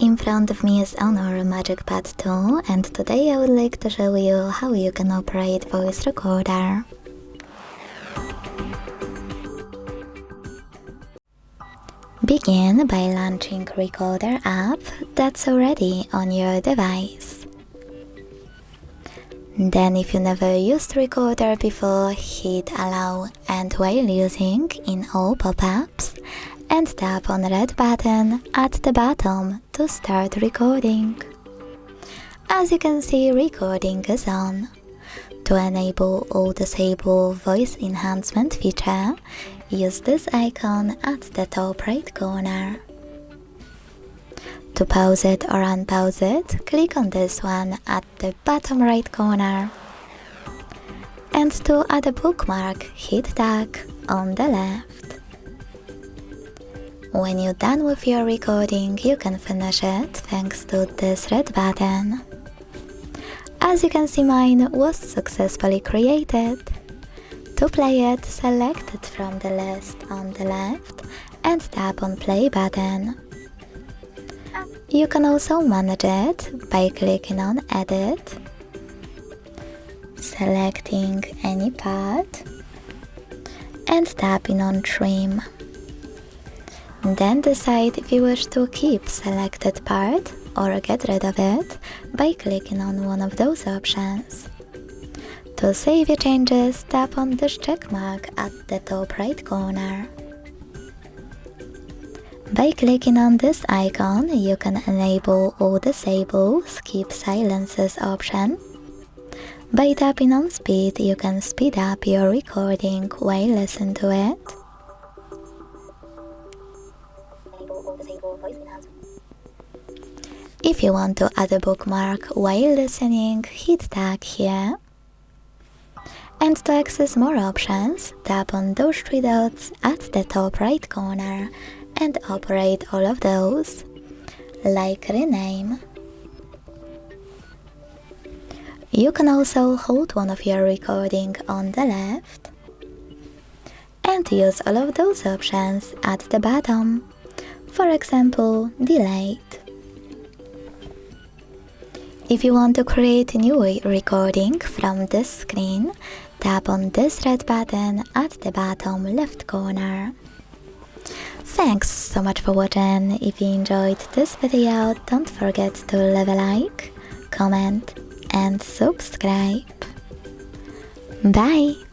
In front of me is HONOR MagicPad 2, and today I would like to show you how you can operate voice recorder. Begin by launching Recorder app that's already on your device. Then, if you never used Recorder before, hit Allow and while using in all pop-ups, and tap on red button at the bottom to start recording. As you can see, recording is on. To enable or disable voice enhancement feature, use this icon at the top right corner. To pause it or unpause it, click on this one at the bottom right corner. And to add a bookmark, hit tag on the left. When you're done with your recording, you can finish it thanks to this red button. As you can see, mine was successfully created. To play it, select it from the list on the left and tap on play button. You can also manage it by clicking on edit, selecting any part and tapping on trim. Then decide if you wish to keep selected part or get rid of it by clicking on one of those options. To save your changes, tap on this check mark at the top right corner. By clicking on this icon, you can enable or disable skip silences option. By tapping on speed, you can speed up your recording while listening to it. If you want to add a bookmark while listening, hit tag here. And to access more options, tap on those three dots at the top right corner and operate all of those, like rename. You can also hold one of your recording on the left and use all of those options at the bottom. For example, delete. If you want to create a new recording from this screen, tap on this red button at the bottom left corner. Thanks so much for watching. If you enjoyed this video, don't forget to leave a like, comment and subscribe. Bye!